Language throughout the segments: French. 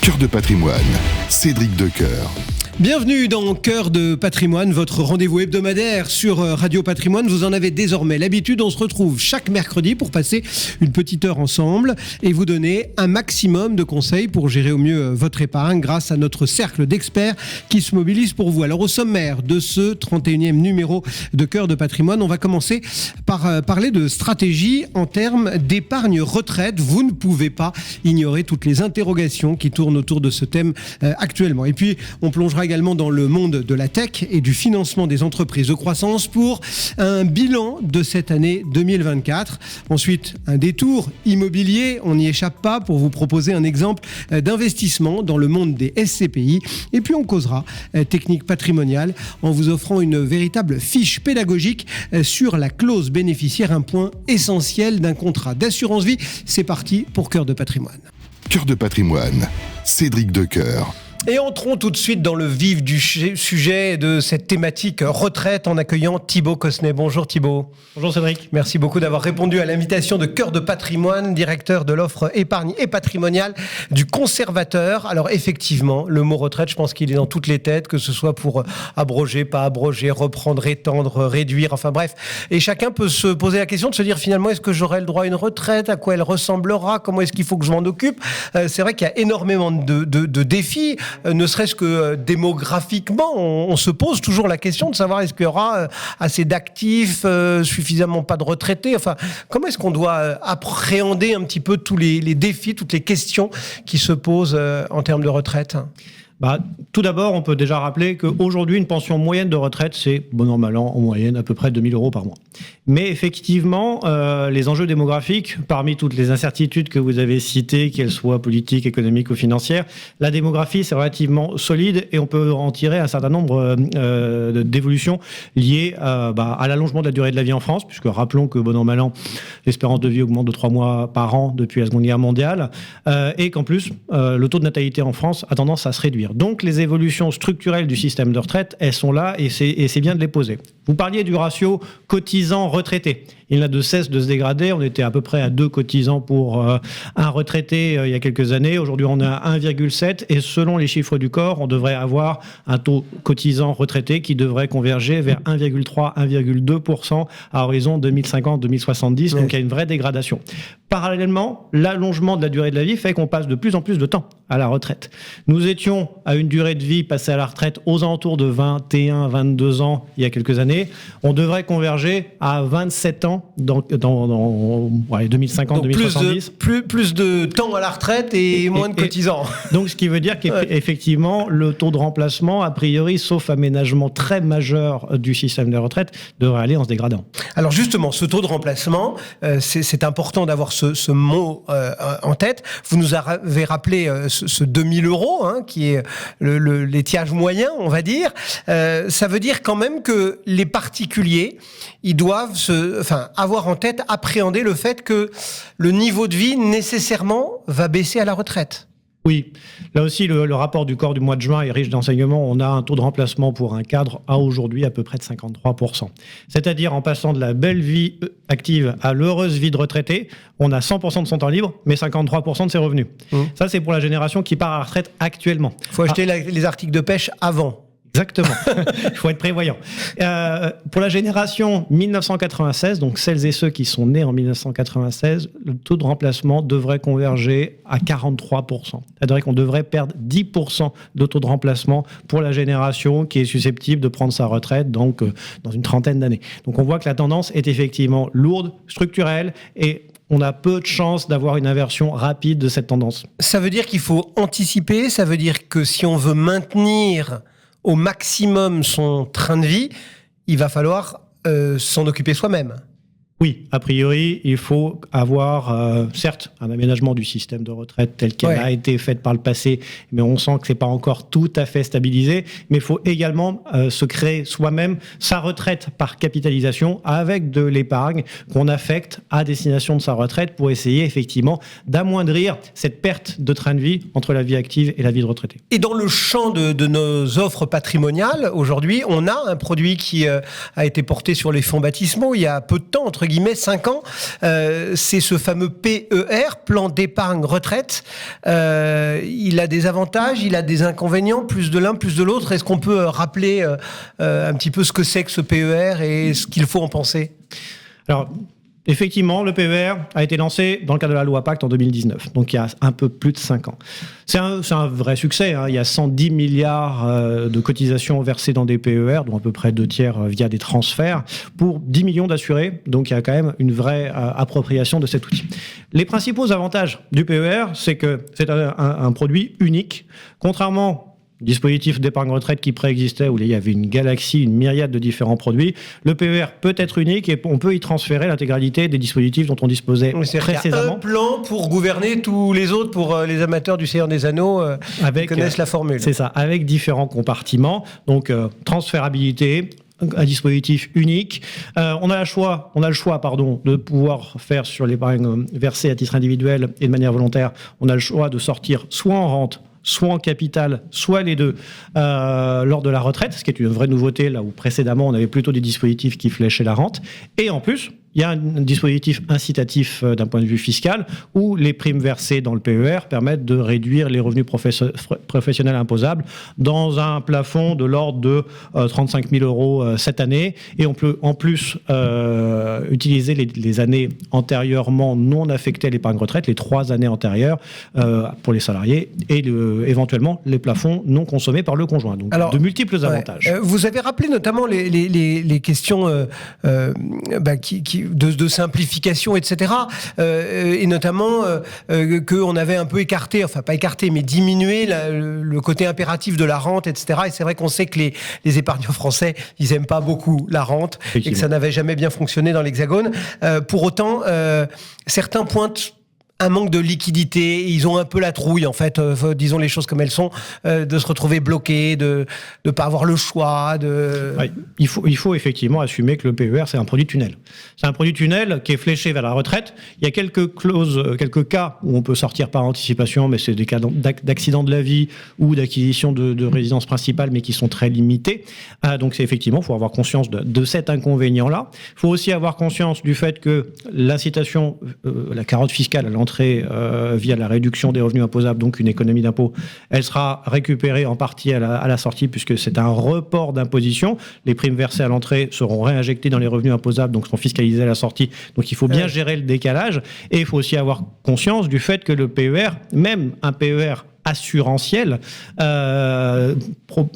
Cœur de patrimoine, Cédric Decoeur. Bienvenue dans Cœur de patrimoine, votre rendez-vous hebdomadaire sur Radio Patrimoine. Vous en avez désormais l'habitude, on se retrouve chaque mercredi pour passer une petite heure ensemble et vous donner un maximum de conseils pour gérer au mieux votre épargne grâce à notre cercle d'experts qui se mobilisent pour vous. Alors au sommaire de ce 31e numéro de Cœur de patrimoine, on va commencer par parler de stratégie en termes d'épargne retraite. Vous ne pouvez pas ignorer toutes les interrogations qui tournent autour de ce thème actuellement. Et puis on plongera également dans le monde de la tech et du financement des entreprises de croissance pour un bilan de cette année 2024. Ensuite, un détour immobilier, on n'y échappe pas, pour vous proposer un exemple d'investissement dans le monde des SCPI. Et puis on causera technique patrimoniale en vous offrant une véritable fiche pédagogique sur la clause bénéficiaire, un point essentiel d'un contrat d'assurance vie. C'est parti pour Cœur de patrimoine. Cœur de patrimoine, Cédric Decoeur. Et entrons tout de suite dans le vif du sujet de cette thématique retraite en accueillant Thibaut Cosnet. Bonjour Thibaut. Bonjour Cédric. Merci beaucoup d'avoir répondu à l'invitation de Cœur de patrimoine, directeur de l'offre épargne et patrimoniale du Conservateur. Alors effectivement, le mot retraite, je pense qu'il est dans toutes les têtes, que ce soit pour abroger, pas abroger, reprendre, étendre, réduire, enfin bref. Et chacun peut se poser la question de se dire finalement, est-ce que j'aurai le droit à une retraite? À quoi elle ressemblera? Comment est-ce qu'il faut que je m'en occupe? C'est vrai qu'il y a énormément de défis. Ne serait-ce que démographiquement, on se pose toujours la question de savoir est-ce qu'il y aura assez d'actifs, suffisamment pas de retraités. Enfin, comment est-ce qu'on doit appréhender un petit peu tous les défis, toutes les questions qui se posent en termes de retraite ? Tout d'abord, on peut déjà rappeler qu'aujourd'hui, une pension moyenne de retraite, c'est, bon an, mal an, en moyenne, à peu près 2 000 euros par mois. Mais effectivement, les enjeux démographiques, parmi toutes les incertitudes que vous avez citées, qu'elles soient politiques, économiques ou financières, la démographie, c'est relativement solide et on peut en tirer un certain nombre d'évolutions liées à l'allongement de la durée de la vie en France, puisque rappelons que, bon an, mal an, l'espérance de vie augmente de 3 mois par an depuis la Seconde Guerre mondiale, et qu'en plus, le taux de natalité en France a tendance à se réduire. Donc les évolutions structurelles du système de retraite, elles sont là et c'est bien de les poser. Vous parliez du ratio cotisant-retraité. Il n'a de cesse de se dégrader. On était à peu près à 2 cotisants pour un retraité il y a quelques années. Aujourd'hui, on est à 1,7 et selon les chiffres du corps, on devrait avoir un taux cotisant-retraité qui devrait converger vers 1,3-1,2% à horizon 2050-2070. Donc il y a une vraie dégradation. Parallèlement, l'allongement de la durée de la vie fait qu'on passe de plus en plus de temps à la retraite. Nous étions à une durée de vie passée à la retraite aux alentours de 21-22 ans il y a quelques années. On devrait converger à 27 ans dans 2050-2070. Plus de temps à la retraite et moins de cotisants. Donc, ce qui veut dire qu'effectivement, le taux de remplacement, a priori, sauf aménagement très majeur du système de retraite, devrait aller en se dégradant. Alors justement, ce taux de remplacement, c'est important d'avoir ce mot en tête. Vous nous avez rappelé ce 2000 euros, qui est l'étiage moyen, on va dire. Ça veut dire quand même que les particuliers, ils doivent avoir en tête, appréhender le fait que le niveau de vie nécessairement va baisser à la retraite. Oui, là aussi, le rapport du corps du mois de juin est riche d'enseignements. On a un taux de remplacement pour un cadre à aujourd'hui à peu près de 53%. C'est-à-dire en passant de la belle vie active à l'heureuse vie de retraité, on a 100% de son temps libre, mais 53% de ses revenus. Ça, c'est pour la génération qui part à la retraite actuellement. Il faut acheter les articles de pêche avant. Exactement, il faut être prévoyant. Pour la génération 1996, donc celles et ceux qui sont nés en 1996, le taux de remplacement devrait converger à 43%. C'est-à-dire qu'on devrait perdre 10% de taux de remplacement pour la génération qui est susceptible de prendre sa retraite donc, dans une trentaine d'années. Donc on voit que la tendance est effectivement lourde, structurelle et on a peu de chances d'avoir une inversion rapide de cette tendance. Ça veut dire qu'il faut anticiper, ça veut dire que si on veut maintenir au maximum son train de vie, il va falloir s'en occuper soi-même. Oui, a priori, il faut avoir, certes, un aménagement du système de retraite tel qu'elle a été faite par le passé, mais on sent que c'est pas encore tout à fait stabilisé. Mais il faut également se créer soi-même sa retraite par capitalisation avec de l'épargne qu'on affecte à destination de sa retraite pour essayer effectivement d'amoindrir cette perte de train de vie entre la vie active et la vie de retraité. Et dans le champ de nos offres patrimoniales, aujourd'hui, on a un produit qui a été porté sur les fonds baptismaux il y a peu de temps, entre guillemets 5 ans. C'est ce fameux PER, plan d'épargne retraite. Il a des avantages, il a des inconvénients, plus de l'un, plus de l'autre. Est-ce qu'on peut rappeler un petit peu ce que c'est que ce PER et ce qu'il faut en penser ? Alors, effectivement, le PER a été lancé dans le cadre de la loi Pacte en 2019, donc il y a un peu plus de 5 ans. C'est un vrai succès, hein. Il y a 110 milliards de cotisations versées dans des PER, dont à peu près 2/3 via des transferts, pour 10 millions d'assurés, donc il y a quand même une vraie appropriation de cet outil. Les principaux avantages du PER, c'est que c'est un produit unique, contrairement dispositif d'épargne retraite qui préexistait, où il y avait une galaxie, une myriade de différents produits. Le PER peut être unique et on peut y transférer l'intégralité des dispositifs dont on disposait précédemment. Il y a un plan pour gouverner tous les autres, pour les amateurs du Seigneur des Anneaux qui connaissent la formule. C'est ça, avec différents compartiments. Donc, transférabilité, un dispositif unique. On a le choix, de pouvoir faire sur l'épargne versée à titre individuel et de manière volontaire. On a le choix de sortir soit en rente, soit en capital, soit les deux, lors de la retraite, ce qui est une vraie nouveauté, là où précédemment on avait plutôt des dispositifs qui fléchaient la rente. Et en plus, il y a un dispositif incitatif d'un point de vue fiscal où les primes versées dans le PER permettent de réduire les revenus professionnels imposables dans un plafond de l'ordre de 35 000 euros cette année. Et on peut en plus utiliser les années antérieurement non affectées à l'épargne retraite, les 3 années antérieures pour les salariés et éventuellement les plafonds non consommés par le conjoint. Donc de multiples avantages. Vous avez rappelé notamment les questions de simplification, etc. Et notamment qu'on avait un peu écarté, enfin pas écarté, mais diminué le côté impératif de la rente, etc. Et c'est vrai qu'on sait que les épargnants français, ils aiment pas beaucoup la rente et que ça n'avait jamais bien fonctionné dans l'Hexagone. Pour autant, certains pointent un manque de liquidité, ils ont un peu la trouille en fait, disons les choses comme elles sont, de se retrouver bloqués, de pas avoir le choix. Ouais, il faut effectivement assumer que le PER c'est un produit tunnel. C'est un produit tunnel qui est fléché vers la retraite. Il y a quelques clauses, quelques cas où on peut sortir par anticipation, mais c'est des cas d'accident de la vie ou d'acquisition de résidence principale, mais qui sont très limités. Donc c'est effectivement, il faut avoir conscience de cet inconvénient-là. Il faut aussi avoir conscience du fait que l'incitation, la carotte fiscale à l'entrée via la réduction des revenus imposables, donc une économie d'impôt, elle sera récupérée en partie à la sortie puisque c'est un report d'imposition. Les primes versées à l'entrée seront réinjectées dans les revenus imposables, donc seront fiscalisées à la sortie. Donc il faut bien gérer le décalage et il faut aussi avoir conscience du fait que le PER, même un PER assurantiel,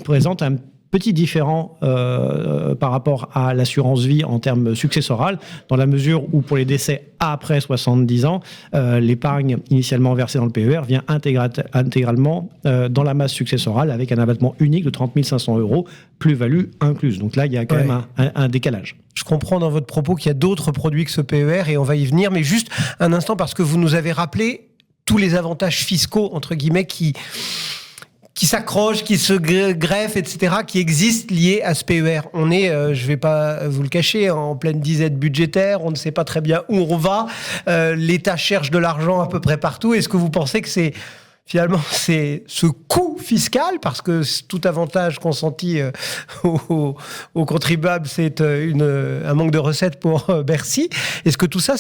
présente un petit différent par rapport à l'assurance vie en termes successoral, dans la mesure où pour les décès après 70 ans, l'épargne initialement versée dans le PER vient intégralement dans la masse successorale avec un abattement unique de 30 500 €, plus-value incluse. Donc là, il y a quand même un décalage. Je comprends dans votre propos qu'il y a d'autres produits que ce PER et on va y venir, mais juste un instant parce que vous nous avez rappelé tous les avantages fiscaux, entre guillemets, qui s'accrochent, qui se greffent, etc., qui existent liés à ce PER. On est, je ne vais pas vous le cacher, en pleine disette budgétaire, on ne sait pas très bien où on va, l'État cherche de l'argent à peu près partout. Est-ce que vous pensez que c'est ce coût fiscal, parce que tout avantage consenti aux contribuables, c'est un manque de recettes pour Bercy. Est-ce que tout ça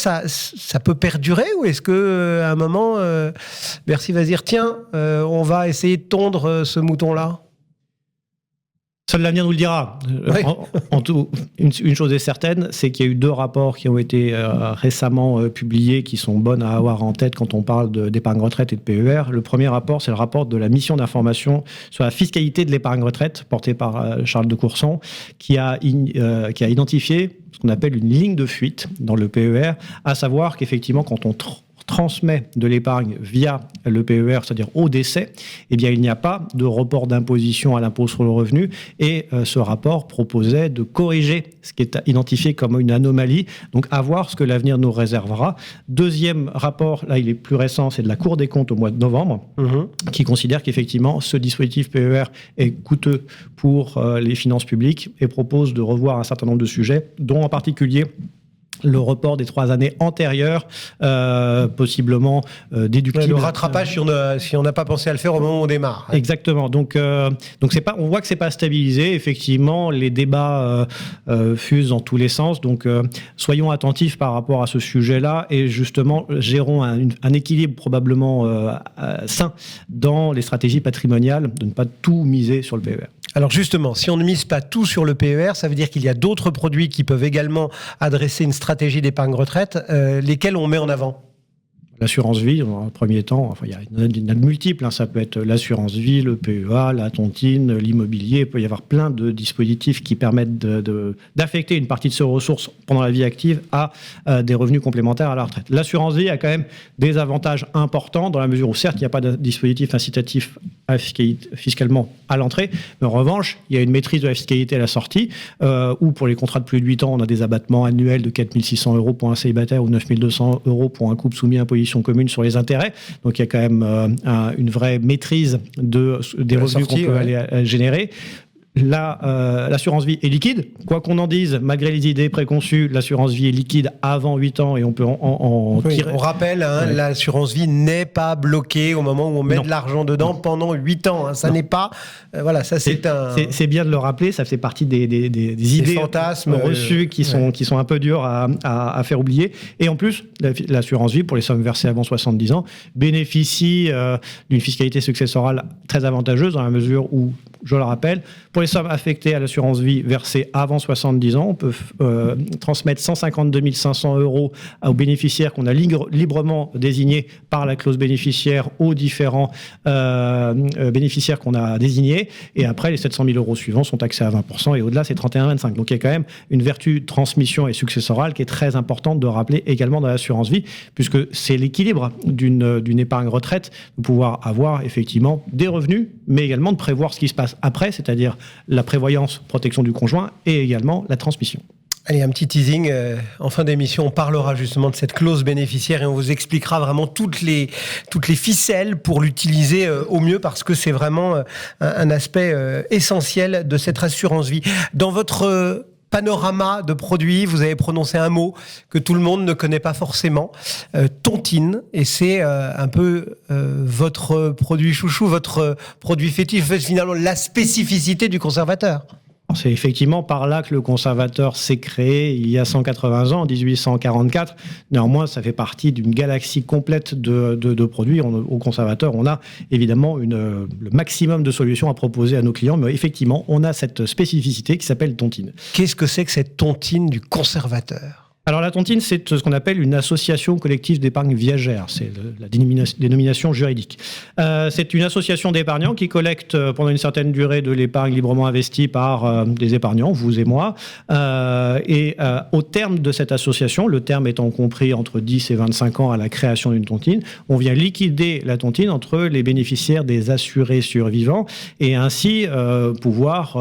peut perdurer ou est-ce qu'à un moment, Bercy va dire tiens, on va essayer de tondre ce mouton-là ? Seul l'avenir nous le dira. Oui. Une chose est certaine, c'est qu'il y a eu 2 rapports qui ont été récemment publiés, qui sont bonnes à avoir en tête quand on parle d'épargne retraite et de PER. Le premier rapport, c'est le rapport de la mission d'information sur la fiscalité de l'épargne retraite, porté par Charles de Courson, qui a identifié ce qu'on appelle une ligne de fuite dans le PER, à savoir qu'effectivement, quand on transmet de l'épargne via le PER, c'est-à-dire au décès, eh bien, il n'y a pas de report d'imposition à l'impôt sur le revenu. Et ce rapport proposait de corriger ce qui est identifié comme une anomalie. Donc, à voir ce que l'avenir nous réservera. Deuxième rapport, là, il est plus récent, c'est de la Cour des comptes au mois de novembre, qui considère qu'effectivement, ce dispositif PER est coûteux pour les finances publiques et propose de revoir un certain nombre de sujets, dont en particulier le report des 3 années antérieures, possiblement déductible. Le rattrapage si on n'a pas pensé à le faire au moment où on démarre. Exactement. Donc c'est pas, on voit que c'est pas stabilisé. Effectivement, les débats fusent dans tous les sens. Donc soyons attentifs par rapport à ce sujet-là et justement gérons un équilibre probablement sain dans les stratégies patrimoniales, de ne pas tout miser sur le PER. Alors justement, si on ne mise pas tout sur le PER, ça veut dire qu'il y a d'autres produits qui peuvent également adresser une stratégie d'épargne retraite, lesquels on met en avant ? L'assurance vie, en premier temps, enfin, il y en a de multiples. Ça peut être l'assurance vie, le PEA, la tontine, l'immobilier. Il peut y avoir plein de dispositifs qui permettent d'affecter une partie de ces ressources pendant la vie active à des revenus complémentaires à la retraite. L'assurance vie a quand même des avantages importants dans la mesure où, certes, il n'y a pas de dispositif incitatif fiscalement à l'entrée, mais en revanche, il y a une maîtrise de la fiscalité à la sortie, où pour les contrats de plus de 8 ans, on a des abattements annuels de 4 600 € pour un célibataire ou 9 200 € pour un couple soumis à imposition commune sur les intérêts. Donc il y a quand même une vraie maîtrise des revenus qu'on peut aller générer. L'assurance vie est liquide. Quoi qu'on en dise, malgré les idées préconçues, l'assurance vie est liquide avant 8 ans et on peut en tirer. On rappelle, l'assurance vie n'est pas bloquée au moment où on met de l'argent dedans pendant 8 ans. Ça n'est pas... ça c'est bien de le rappeler, ça fait partie des idées fantasmes reçues qui sont un peu dures à faire oublier. Et en plus, l'assurance vie, pour les sommes versées avant 70 ans, bénéficie d'une fiscalité successorale très avantageuse dans la mesure où, je le rappelle, pour les sommes affectées à l'assurance vie versées avant 70 ans, on peut transmettre 152 500 € aux bénéficiaires qu'on a librement désignés par la clause bénéficiaire aux différents bénéficiaires qu'on a désignés. Et après, les 700 000 € suivants sont taxés à 20% et au-delà, c'est 31,25. Donc il y a quand même une vertu transmission et successorale qui est très importante de rappeler également dans l'assurance vie, puisque c'est l'équilibre d'une épargne retraite, de pouvoir avoir effectivement des revenus, mais également de prévoir ce qui se passe après, c'est-à-dire la prévoyance, protection du conjoint et également la transmission. Allez, un petit teasing. En fin d'émission, on parlera justement de cette clause bénéficiaire et on vous expliquera vraiment toutes les ficelles pour l'utiliser au mieux parce que c'est vraiment un aspect essentiel de cette assurance vie. Dans votre panorama de produits, vous avez prononcé un mot que tout le monde ne connaît pas forcément, tontine, et c'est un peu votre produit chouchou, votre produit fétiche, finalement la spécificité du conservateur. C'est effectivement par là que le conservateur s'est créé il y a 180 ans, en 1844. Néanmoins, ça fait partie d'une galaxie complète de produits. Au conservateur, on a évidemment le maximum de solutions à proposer à nos clients, mais effectivement, on a cette spécificité qui s'appelle tontine. Qu'est-ce que c'est que cette tontine du conservateur ? Alors la tontine, c'est ce qu'on appelle une association collective d'épargne viagère. C'est la dénomination juridique. C'est une association d'épargnants qui collecte pendant une certaine durée de l'épargne librement investie par des épargnants, vous et moi. Et au terme de cette association, le terme étant compris entre 10 et 25 ans à la création d'une tontine, on vient liquider la tontine entre les bénéficiaires des assurés survivants et ainsi pouvoir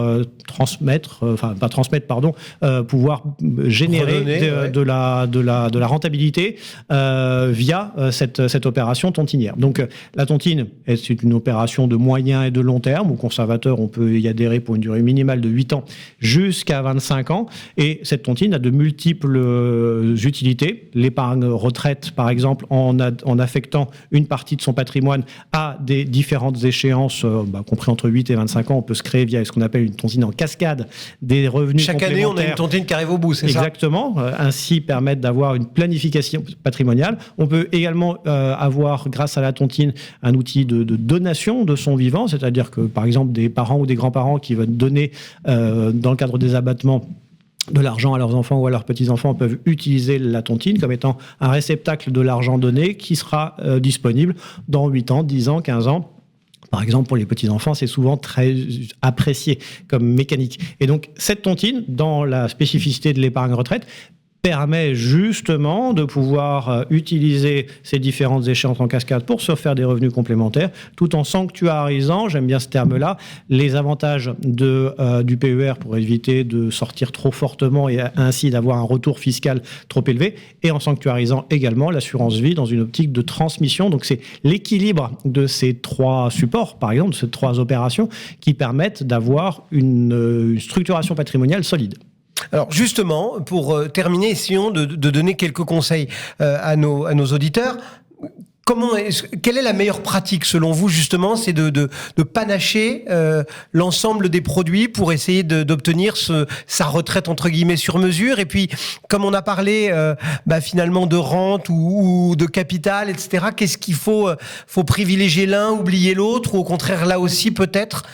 pouvoir générer de la rentabilité via cette opération tontinière. Donc la tontine, c'est une opération de moyen et de long terme. Au conservateur, on peut y adhérer pour une durée minimale de 8 ans jusqu'à 25 ans. Et cette tontine a de multiples utilités. L'épargne retraite, par exemple, en affectant une partie de son patrimoine à des différentes échéances, compris entre 8 et 25 ans, on peut se créer via ce qu'on appelle une tontine en cascade des revenus Chaque complémentaires. année, on a une tontine qui arrive au bout, c'est ça ? Exactement. Ainsi permettre d'avoir une planification patrimoniale. On peut également avoir, grâce à la tontine, un outil de donation de son vivant, c'est-à-dire que, par exemple, des parents ou des grands-parents qui veulent donner, dans le cadre des abattements, de l'argent à leurs enfants ou à leurs petits-enfants peuvent utiliser la tontine comme étant un réceptacle de l'argent donné qui sera disponible dans 8 ans, 10 ans, 15 ans. Par exemple, pour les petits-enfants, c'est souvent très apprécié comme mécanique. Et donc, cette tontine, dans la spécificité de l'épargne retraite, permet justement de pouvoir utiliser ces différentes échéances en cascade pour se faire des revenus complémentaires, tout en sanctuarisant, j'aime bien ce terme-là, les avantages du PER pour éviter de sortir trop fortement et ainsi d'avoir un retour fiscal trop élevé, et en sanctuarisant également l'assurance vie dans une optique de transmission. Donc c'est l'équilibre de ces 3 supports, par exemple, de ces 3 opérations, qui permettent d'avoir une structuration patrimoniale solide. Alors justement, pour terminer, essayons de donner quelques conseils à nos auditeurs. Quelle est la meilleure pratique selon vous justement? C'est de panacher l'ensemble des produits pour essayer d'obtenir sa retraite entre guillemets sur mesure. Et puis, comme on a parlé finalement de rente ou de capital, etc. Qu'est-ce qu'il faut privilégier l'un, oublier l'autre, ou au contraire là aussi peut-être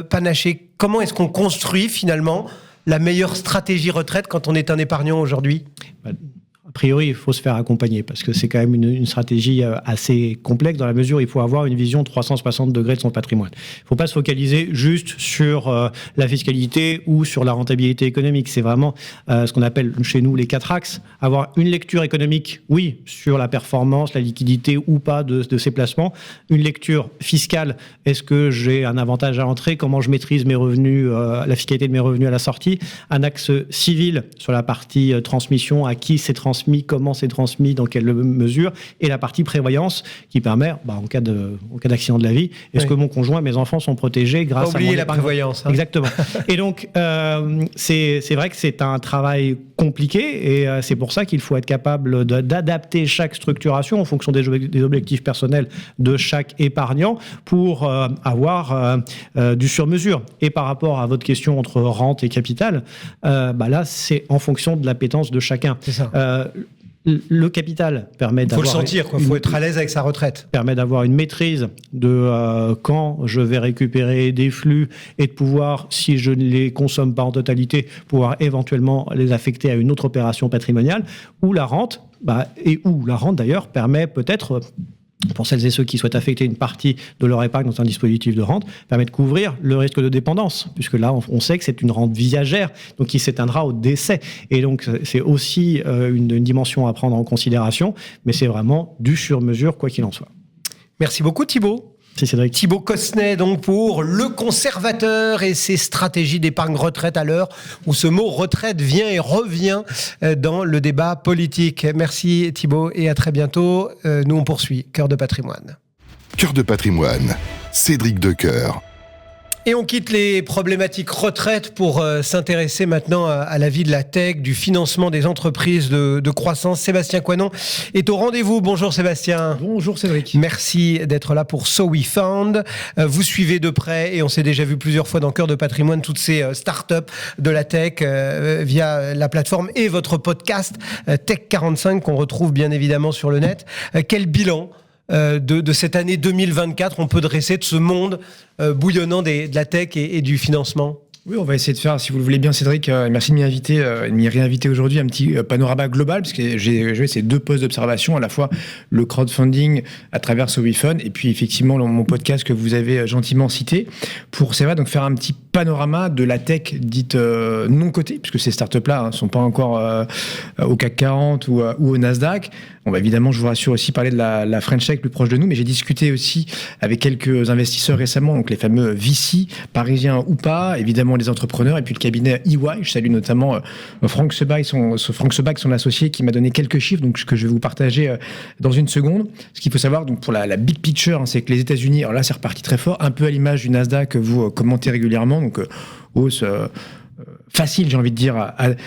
panacher? Comment est-ce qu'on construit finalement la meilleure stratégie retraite quand on est un épargnant aujourd'hui? A priori, il faut se faire accompagner parce que c'est quand même une stratégie assez complexe dans la mesure où il faut avoir une vision 360 degrés de son patrimoine. Il ne faut pas se focaliser juste sur la fiscalité ou sur la rentabilité économique. C'est vraiment ce qu'on appelle chez nous les 4 axes. Avoir une lecture économique, oui, sur la performance, la liquidité ou pas de ces placements. Une lecture fiscale, est-ce que j'ai un avantage à l'entrée? Comment je maîtrise mes revenus, la fiscalité de mes revenus à la sortie? Un axe civil sur la partie transmission, à qui c'est transmis, comment c'est transmis, dans quelle mesure, et la partie prévoyance qui permet, en cas d'accident de la vie, est-ce que mon conjoint et mes enfants sont protégés grâce à mon épargne? La prévoyance. Exactement. Et donc, c'est vrai que c'est un travail compliqué et c'est pour ça qu'il faut être capable d'adapter chaque structuration en fonction des objectifs personnels de chaque épargnant pour avoir du sur-mesure. Et par rapport à votre question entre rente et capital, là, c'est en fonction de l'appétence de chacun. C'est ça. Le capital permet d'avoir... Il faut le sentir, il faut être à l'aise avec sa retraite. Permet d'avoir une maîtrise de quand je vais récupérer des flux et de pouvoir, si je ne les consomme pas en totalité, pouvoir éventuellement les affecter à une autre opération patrimoniale, ou la rente, où la rente d'ailleurs permet peut-être... pour celles et ceux qui souhaitent affecter une partie de leur épargne dans un dispositif de rente, permet de couvrir le risque de dépendance, puisque là, on sait que c'est une rente viagère, donc qui s'éteindra au décès. Et donc, c'est aussi une dimension à prendre en considération, mais c'est vraiment du sur-mesure, quoi qu'il en soit. Merci beaucoup, Thibaut. C'est Cédric. Thibaut Cossenet, donc, pour Le Conservateur et ses stratégies d'épargne retraite à l'heure où ce mot retraite vient et revient dans le débat politique. Merci Thibaut et à très bientôt. Nous, on poursuit Cœur de patrimoine. Cœur de patrimoine, Cédric Decoeur. Et on quitte les problématiques retraite pour s'intéresser maintenant à la vie de la tech, du financement des entreprises de croissance. Sébastien Coinon est au rendez-vous. Bonjour Sébastien. Bonjour Cédric. Merci d'être là pour So We Found. Vous suivez de près et on s'est déjà vu plusieurs fois dans Cœur de patrimoine toutes ces startups de la tech via la plateforme et votre podcast Tech 45 qu'on retrouve bien évidemment sur le net. Quel bilan de cette année 2024 on peut dresser de ce monde bouillonnant de la tech et du financement? Oui, on va essayer de faire, si vous le voulez bien, Cédric, merci de m'y inviter, de m'y réinviter aujourd'hui, un petit panorama global, parce que j'ai joué ces 2 postes d'observation, à la fois le crowdfunding à travers So We Fund, et puis effectivement mon podcast que vous avez gentiment cité, pour, c'est vrai, donc faire un petit panorama de la tech dite non cotée, puisque ces startups-là ne sont pas encore au CAC 40 ou au Nasdaq. On va évidemment, je vous rassure, aussi parler de la French Tech plus proche de nous, mais j'ai discuté aussi avec quelques investisseurs récemment, donc les fameux VC, parisiens ou pas, évidemment les entrepreneurs, et puis le cabinet EY. Je salue notamment Franck Sebag, son associé, qui m'a donné quelques chiffres, donc que je vais vous partager dans une seconde. Ce qu'il faut savoir, donc pour la big picture, c'est que les États-Unis, alors là c'est reparti très fort, un peu à l'image du Nasdaq que vous commentez régulièrement, donc hausse facile, j'ai envie de dire,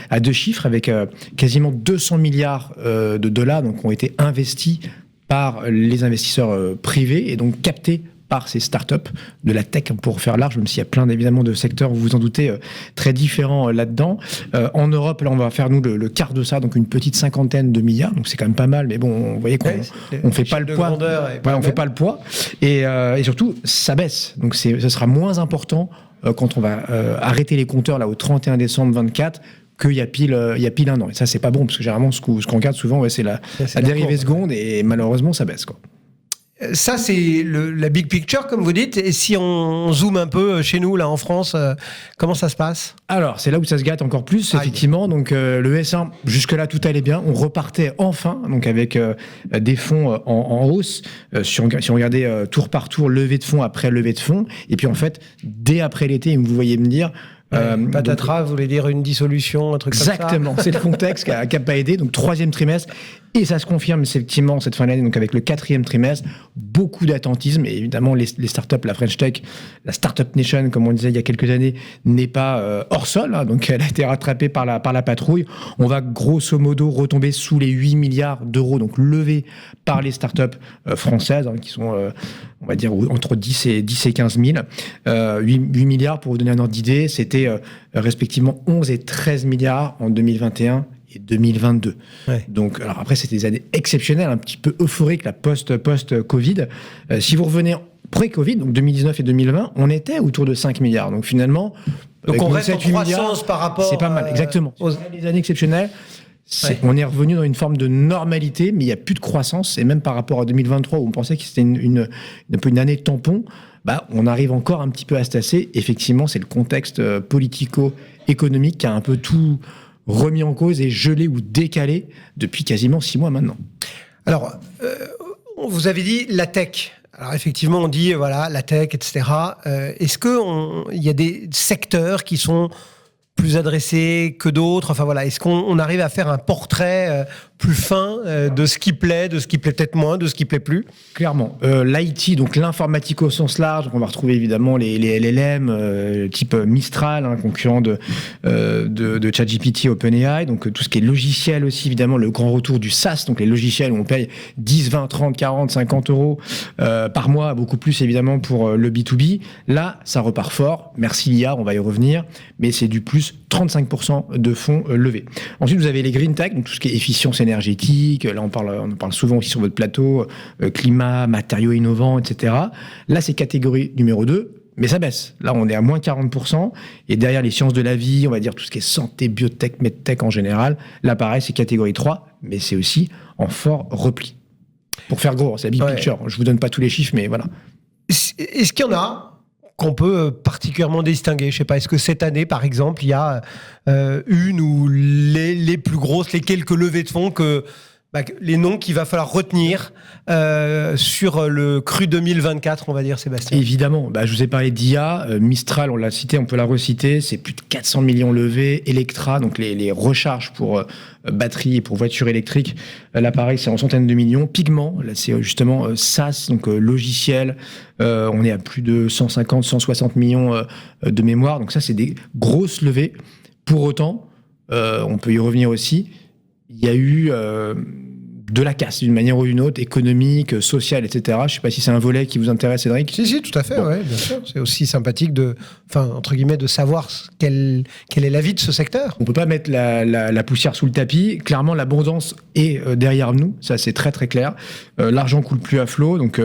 à 2 chiffres, avec quasiment 200 milliards de dollars donc, ont été investis par les investisseurs privés et donc captés par ces startups de la tech, pour faire large, même s'il y a plein évidemment de secteurs, vous vous en doutez, très différents là-dedans. En Europe, là, on va faire nous le quart de ça, donc une petite 50aine de milliards, donc c'est quand même pas mal, mais bon, vous voyez qu'on fait pas le poids. On fait pas le poids, et surtout, ça baisse, donc ce sera moins important quand on va arrêter les compteurs là au 31 décembre 24 qu'il y a pile 1 an. Et ça, c'est pas bon, parce que généralement, ce qu'on regarde souvent, c'est la dérivée seconde, et malheureusement, ça baisse, quoi. Ça, c'est la big picture, comme vous dites. Et si on zoome un peu chez nous, là, en France, comment ça se passe? Alors, c'est là où ça se gâte encore plus, effectivement. Donc, le S1, jusque-là, tout allait bien. On repartait enfin, donc avec des fonds en hausse. Si on regardait tour par tour, levée de fonds après levée de fonds. Et puis, en fait, dès après l'été, vous voyez me dire, Patatras, vous voulez dire une dissolution, un truc comme ça. Exactement, c'est le contexte qui a pas aidé. Donc 3e trimestre, et ça se confirme effectivement cette fin d'année, donc avec le 4e trimestre, beaucoup d'attentisme. Et évidemment, les startups, la French Tech, la Startup Nation, comme on disait il y a quelques années, n'est pas hors sol. Donc elle a été rattrapée par la patrouille. On va grosso modo retomber sous les 8 milliards d'euros, donc levés par les startups françaises, qui sont, on va dire, entre 10 et 15 000. 8 milliards, pour vous donner un ordre d'idée, c'était respectivement 11 et 13 milliards en 2021 et 2022. Ouais. Donc, alors après, c'était des années exceptionnelles, un petit peu euphoriques, la post-Covid. Si vous revenez pré-Covid, donc 2019 et 2020, on était autour de 5 milliards. Donc finalement, donc on reste en croissance par rapport... C'est pas mal, exactement. Les années exceptionnelles, on est revenu dans une forme de normalité, mais il n'y a plus de croissance. Et même par rapport à 2023, où on pensait que c'était un peu une année tampon, on arrive encore un petit peu à se tasser. Effectivement, c'est le contexte politico-économique qui a un peu tout remis en cause et gelé ou décalé depuis quasiment 6 mois maintenant. Alors, vous avez dit la tech. Alors effectivement, on dit voilà la tech, etc. Est-ce qu'il y a des secteurs qui sont plus adressés que d'autres? Enfin voilà, est-ce qu'on arrive à faire un portrait plus fin de ce qui plaît peut-être moins, de ce qui plaît plus? Clairement. L'IT, donc l'informatique au sens large, on va retrouver évidemment les LLM, type Mistral, concurrent de ChatGPT, OpenAI, donc tout ce qui est logiciel aussi, évidemment, le grand retour du SaaS, donc les logiciels où on paye 10, 20, 30, 40, 50 euros par mois, beaucoup plus évidemment pour le B2B. Là, ça repart fort. Merci l'IA, on va y revenir, mais c'est du plus 35% de fonds levés. Ensuite, vous avez les green tech, donc tout ce qui est efficience énergétique. Là, on parle souvent aussi sur votre plateau, climat, matériaux innovants, etc. Là, c'est catégorie numéro 2, mais ça baisse. Là, on est à moins 40%. Et derrière les sciences de la vie, on va dire tout ce qui est santé, biotech, medtech en général, là, pareil, c'est catégorie 3, mais c'est aussi en fort repli. Pour faire gros, c'est la big picture. Je vous donne pas tous les chiffres, mais voilà. Est-ce qu'il y en a qu'on peut particulièrement distinguer? Je sais pas, est-ce que cette année, par exemple, il y a une ou les plus grosses, les quelques levées de fonds les noms qu'il va falloir retenir sur le cru 2024, on va dire, Sébastien? Évidemment, je vous ai parlé d'IA, Mistral, on l'a cité, on peut la reciter, c'est plus de 400 millions levés, Electra, donc les recharges pour batterie et pour voitures électriques, là pareil, c'est en centaines de millions. Pigment, là c'est justement SaaS, donc logiciel, on est à plus de 150, 160 millions de mémoire, donc ça c'est des grosses levées. Pour autant, on peut y revenir aussi, il y a eu de la casse, d'une manière ou d'une autre, économique, sociale, etc. Je ne sais pas si c'est un volet qui vous intéresse, Cédric. Si, tout à fait, bon. Ouais, bien sûr. C'est aussi sympathique entre guillemets, de savoir quel est l'avis de ce secteur. On ne peut pas mettre la poussière sous le tapis. Clairement, l'abondance est derrière nous. Ça, c'est très, très clair. L'argent coule plus à flot. Donc,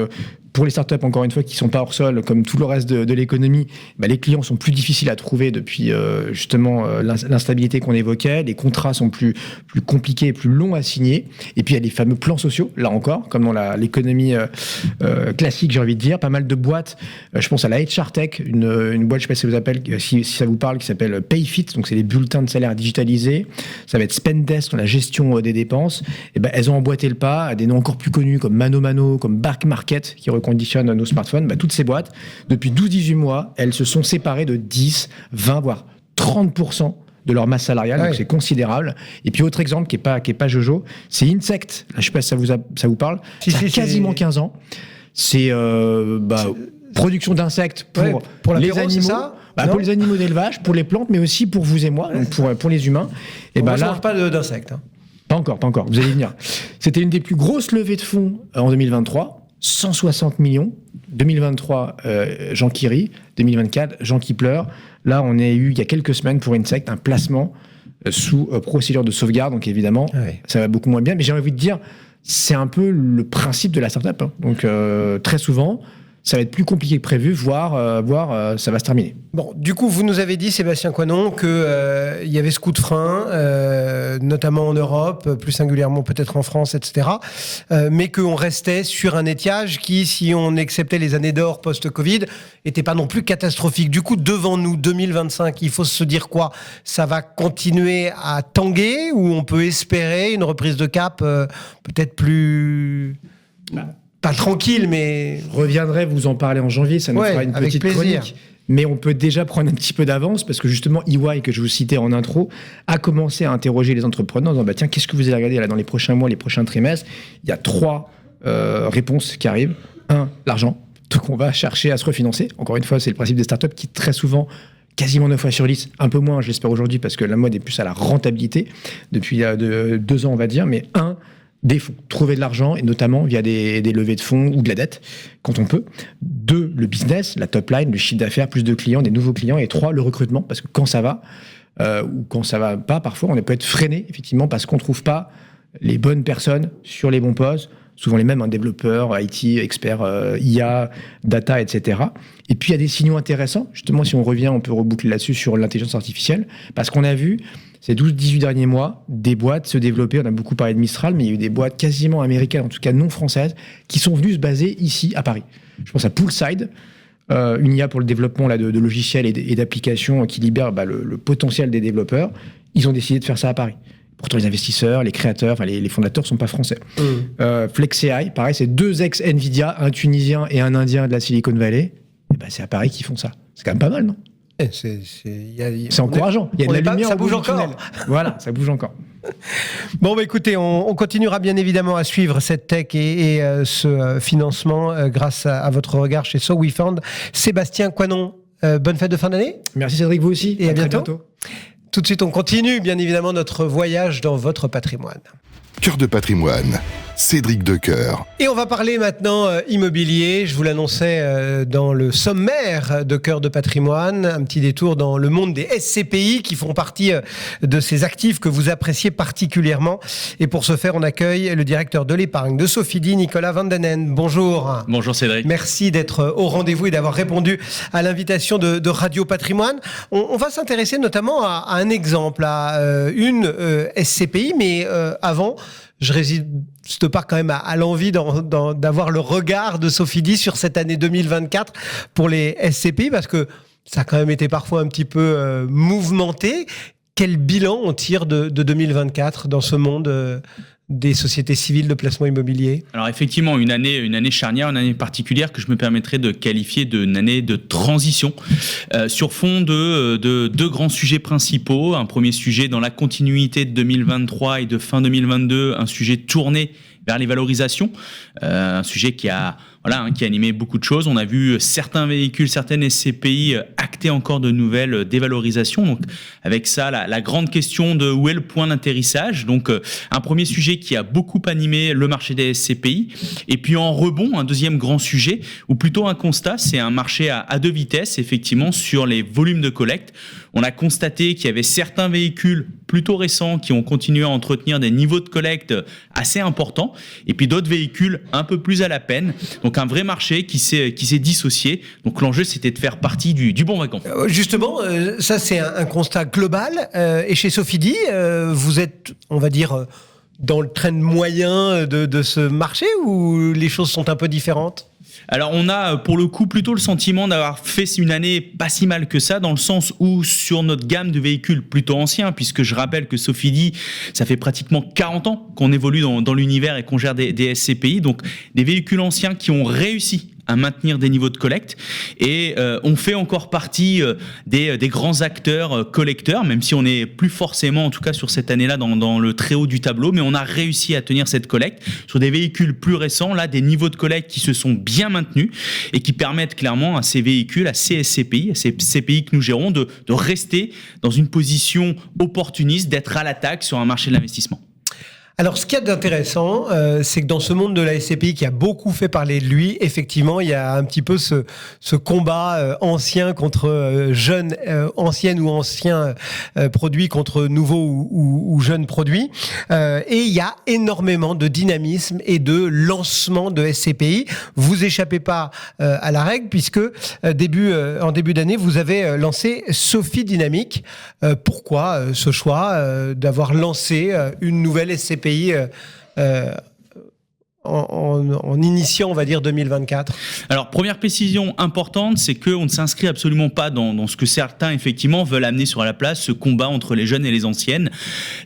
pour les startups, encore une fois, qui ne sont pas hors sol, comme tout le reste de l'économie, les clients sont plus difficiles à trouver depuis justement l'instabilité qu'on évoquait. Les contrats sont plus compliqués et plus longs à signer. Et puis, il y a les fameux plans sociaux, là encore, comme dans l'économie classique, j'ai envie de dire. Pas mal de boîtes. Je pense à la HR Tech, une boîte, je ne sais pas si ça vous parle, qui s'appelle Payfit. Donc, c'est les bulletins de salaire digitalisés. Ça va être Spendesk, dans la gestion des dépenses. Et elles ont emboîté le pas à des noms encore plus connus comme Mano, comme Bark Market, qui reconditionnent nos smartphones. Toutes ces boîtes, depuis 12-18 mois, elles se sont séparées de 10, 20, voire 30% de leur masse salariale, donc c'est considérable. Et puis autre exemple qui est pas Jojo, c'est Insect. Là, je sais pas si ça vous parle. Ça a quasiment 15 ans. C'est production d'insectes pour les animaux. Ça pour les animaux d'élevage, pour les plantes, mais aussi pour vous et moi, donc pour les humains. Et moi, je mange pas d'insectes. Pas encore. Vous allez y venir. C'était une des plus grosses levées de fonds en 2023. 160 millions. 2023, Jean qui rit. 2024, Jean qui pleure. Là, on a eu, il y a quelques semaines, pour Insect, un placement sous procédure de sauvegarde. Donc, évidemment, ça va beaucoup moins bien. Mais j'ai envie de dire, c'est un peu le principe de la startup. Donc, très souvent, ça va être plus compliqué que prévu, voire ça va se terminer. Bon, du coup, vous nous avez dit, Sébastien Coinon, qu'il y avait ce coup de frein, notamment en Europe, plus singulièrement peut-être en France, etc., mais qu'on restait sur un étiage qui, si on acceptait les années d'or post-Covid, n'était pas non plus catastrophique. Du coup, devant nous, 2025, il faut se dire quoi? Ça va continuer à tanguer ou on peut espérer une reprise de cap peut-être plus... Pas tranquille, mais... Je reviendrai vous en parler en janvier, ça nous fera une petite chronique. mais on peut déjà prendre un petit peu d'avance parce que justement EY, que je vous citais en intro, a commencé à interroger les entrepreneurs en disant tiens, qu'est-ce que vous allez regarder là dans les prochains mois, les prochains trimestres? Il y a 3 réponses qui arrivent. 1, l'argent. Donc on va chercher à se refinancer. Encore une fois, c'est le principe des startups qui très souvent, quasiment 9 fois sur 10, un peu moins, je l'espère aujourd'hui, parce que la mode est plus à la rentabilité depuis 2 ans, on va dire. Mais 1, des fonds, trouver de l'argent, et notamment via des levées de fonds ou de la dette, quand on peut. 2, le business, la top line, le chiffre d'affaires, plus de clients, des nouveaux clients. Et 3, le recrutement, parce que quand ça va, ou quand ça va pas, parfois, on peut être freiné, effectivement, parce qu'on trouve pas les bonnes personnes sur les bons postes, souvent les mêmes, développeurs, IT, experts, IA, data, etc. Et puis il y a des signaux intéressants, justement si on revient, on peut reboucler là-dessus sur l'intelligence artificielle, parce qu'on a vu ces 12-18 derniers mois, des boîtes se développer, on a beaucoup parlé de Mistral, mais il y a eu des boîtes quasiment américaines, en tout cas non françaises, qui sont venues se baser ici, à Paris. Je pense à Poolside, une IA pour le développement là, de logiciels et d'applications qui libère le potentiel des développeurs. Ils ont décidé de faire ça à Paris. Pourtant, les investisseurs, les créateurs, les fondateurs ne sont pas français. FlexAI, pareil, c'est 2 ex-Nvidia, un Tunisien et un Indien de la Silicon Valley. Et c'est à Paris qu'ils font ça. C'est quand même pas mal, non? C'est encourageant. Il y a de la lumière, ça bouge encore. Voilà, ça bouge encore. Bon, écoutez, on continuera bien évidemment à suivre cette tech et ce financement grâce à votre regard chez SoWeFound. Sébastien Coinon, bonne fête de fin d'année. Merci Cédric, vous aussi. Et à très bientôt. Tout de suite, on continue bien évidemment notre voyage dans votre patrimoine. Cœur de patrimoine, Cédric Decoeur. Et on va parler maintenant immobilier. Je vous l'annonçais dans le sommaire de Cœur de patrimoine. Un petit détour dans le monde des SCPI qui font partie de ces actifs que vous appréciez particulièrement. Et pour ce faire, on accueille le directeur de l'épargne de Sofidy, Nicolas Van den Ende. Bonjour. Bonjour Cédric. Merci d'être au rendez-vous et d'avoir répondu à l'invitation de Radio Patrimoine. On va s'intéresser notamment à un exemple, à une SCPI, mais avant, je résiste pas quand même à l'envie d'avoir le regard de Sofidy sur cette année 2024 pour les SCPI, parce que ça a quand même été parfois un petit peu mouvementé. Quel bilan on tire de 2024 dans ce monde des sociétés civiles de placement immobilier? Alors effectivement, une année charnière, une année particulière que je me permettrais de qualifier d'une année de transition sur fond de 2 grands sujets principaux. Un premier sujet dans la continuité de 2023 et de fin 2022, un sujet tourné vers les valorisations, un sujet qui a animé beaucoup de choses. On a vu certains véhicules, certaines SCPI acter encore de nouvelles dévalorisations. Donc, avec ça, la grande question de où est le point d'atterrissage. Donc, un premier sujet qui a beaucoup animé le marché des SCPI. Et puis, en rebond, un deuxième grand sujet, ou plutôt un constat, c'est un marché à 2 vitesses, effectivement, sur les volumes de collecte. On a constaté qu'il y avait certains véhicules plutôt récents qui ont continué à entretenir des niveaux de collecte assez importants, et puis d'autres véhicules un peu plus à la peine. Donc un vrai marché qui s'est dissocié. Donc l'enjeu, c'était de faire partie du bon wagon. Justement, ça c'est un constat global. Et chez Sofidy, vous êtes, on va dire, dans le trend moyen de ce marché, ou les choses sont un peu différentes ? Alors on a pour le coup plutôt le sentiment d'avoir fait une année pas si mal que ça, dans le sens où sur notre gamme de véhicules plutôt anciens, puisque je rappelle que Sofidy, ça fait pratiquement 40 ans qu'on évolue dans l'univers et qu'on gère des SCPI, donc des véhicules anciens qui ont réussi à maintenir des niveaux de collecte, et on fait encore partie des grands acteurs collecteurs, même si on n'est plus forcément, en tout cas sur cette année-là, dans le très haut du tableau, mais on a réussi à tenir cette collecte sur des véhicules plus récents, là, des niveaux de collecte qui se sont bien maintenus et qui permettent clairement à ces véhicules, à ces SCPI, à ces CPI que nous gérons, de rester dans une position opportuniste, d'être à l'attaque sur un marché de l'investissement. Alors, ce qu'il y a d'intéressant, c'est que dans ce monde de la SCPI qui a beaucoup fait parler de lui, effectivement, il y a un petit peu ce combat ancien contre jeunes, anciennes ou anciens produits contre nouveaux ou jeunes produits. Et il y a énormément de dynamisme et de lancement de SCPI. Vous échappez pas à la règle, puisque en début d'année, vous avez lancé Sophie Dynamique. Pourquoi ce choix d'avoir lancé une nouvelle SCPI en initiant, on va dire, 2024 ? Alors, première précision importante, c'est qu'on ne s'inscrit absolument pas dans ce que certains, effectivement, veulent amener sur la place, ce combat entre les jeunes et les anciennes.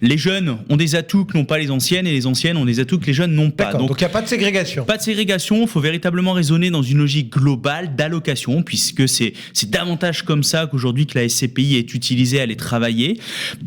Les jeunes ont des atouts que n'ont pas les anciennes, et les anciennes ont des atouts que les jeunes n'ont pas. D'accord, donc il n'y a pas de ségrégation. Pas de ségrégation, il faut véritablement raisonner dans une logique globale d'allocation, puisque c'est davantage comme ça qu'aujourd'hui que la SCPI est utilisée à aller travailler.